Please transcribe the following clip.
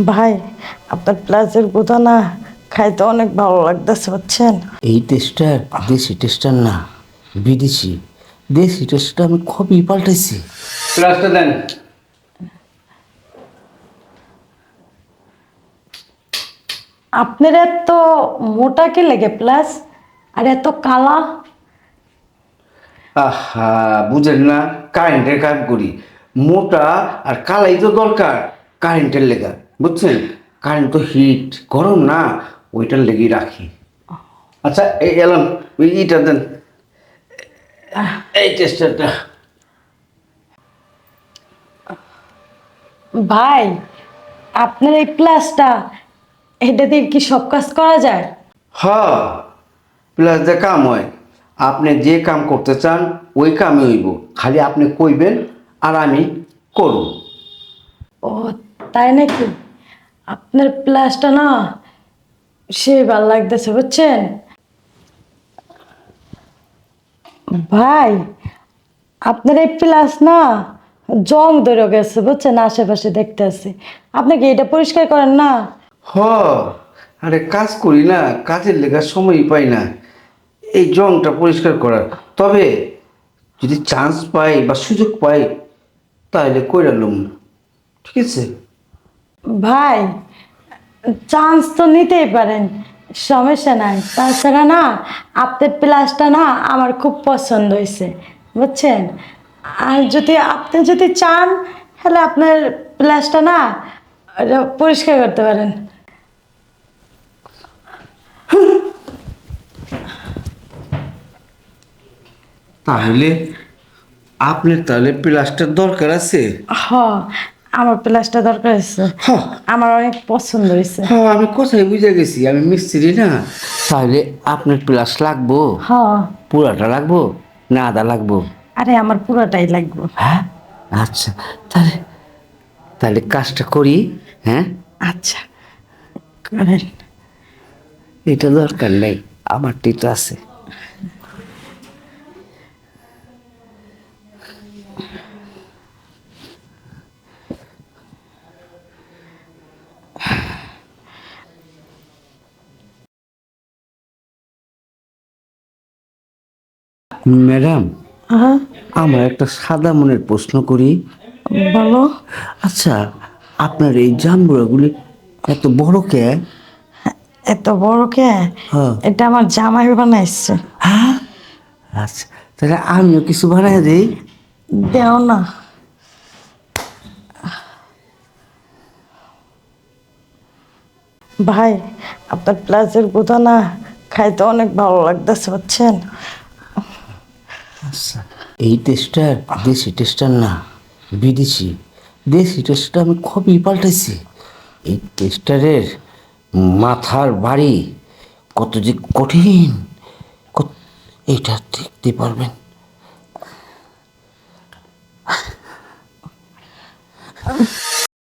ভাই, আপনার প্লাজের গুঁতো না খাইতে অনেক ভালো লাগতেছে বুঝছেন। এই টেস্টার দেশি টেস্টার না, বিদেশি। দেশি টেস্টটা আমি খুবই পাল্টাইছি। প্লাসটা দেন। আপনার এত মোটা কি লাগে প্লাস, আর এত কালা? আহা, বুঝেন না, কারেন্টের কাজ করি। মোটা আর কালাই তো দরকার কারেন্টের লেগা, বুঝছেন? কারেন্ট তো হিট, গরম না, ওইটার লেগেই রাখি। আচ্ছা, এই এলাম, ওই ইটা দেন, এই টেস্টারটা। ভাই, আপনার এই প্লাসটা, এটা দিয়ে কি সব কাজ করা যায়? হ্যাঁ, প্লাস যে কাম হয়, আপনি যে কাম করতে চান ওই কামই হইব, খালি আপনি কইবেন আর আমি করব। ও, তাই নাকি? আপনার প্লাসটা না সে ভালো লাগতেছে বুঝছেন ভাই। আপনার এই প্লাস না জং ধরে গেছে বুঝছেন, আশেপাশে দেখতে আছি। আপনি কি এটা পরিষ্কার করেন না? হ, আরে কাজ করি না, কাজের লেগার সময়ই পাই না এই জংটা পরিষ্কার করার। তবে যদি চান্স পাই বা সুযোগ পাই তাহলে কইরা লুম, ঠিক আছে? ভাই, চান্স তো নিতেই পারেন, সমস্যা নাই। তাছাড়া না, আপনার প্লাসটা না আমার খুব পছন্দ হয়েছে বুঝছেন। আর আপনি যদি চান তাহলে আপনার প্লাসটা না এটা পরিষ্কার করতে পারেন। তাহলে আপনার তাহলে প্লাস্টার দরকার আছে? হ, আমার প্লাসটা দরকার আছে, হ্যাঁ, আমার অনেক পছন্দ হয়েছে। হ্যাঁ, আমি কোথায় বুঝে গেছি, আমি মিস্ত্রি না। তাহলে আপনার প্লাস লাগবো? হ, পুরাটা লাগবো না আদা লাগবো? আরে আমার পুরোটাই লাগবে। হ্যাঁ, আচ্ছা, তাহলে তাহলে কাজটা করি। হ্যাঁ, আচ্ছা, করেন। এটা দরকার নেই, আমারটি তো আছে। ম্যাডাম, হ্যাঁ, আমার একটা সাদা মনের প্রশ্ন করি। বলো। আচ্ছা, আপনার এই জাম্বুরাগুলি এত বড় কে? এত বড় কে? হ্যাঁ। এটা আমার জামাই বানাইছে। হ্যাঁ, আচ্ছা, তাহলে আমিও কিছু বানাই দিই। দেও না। ভাই, আপনার প্লাজের গুঁতো না খাইতে অনেক ভালো লাগতেছে বুঝছেন। আচ্ছা, এই টেস্টার দেশি টেস্টার না, বিদেশি। দেশি টেস্টটা আমি খুবই পাল্টাইছি। এই টেস্টারের মাথার বাড়ি কত যে কঠিন, এইটা দেখতে পারবেন।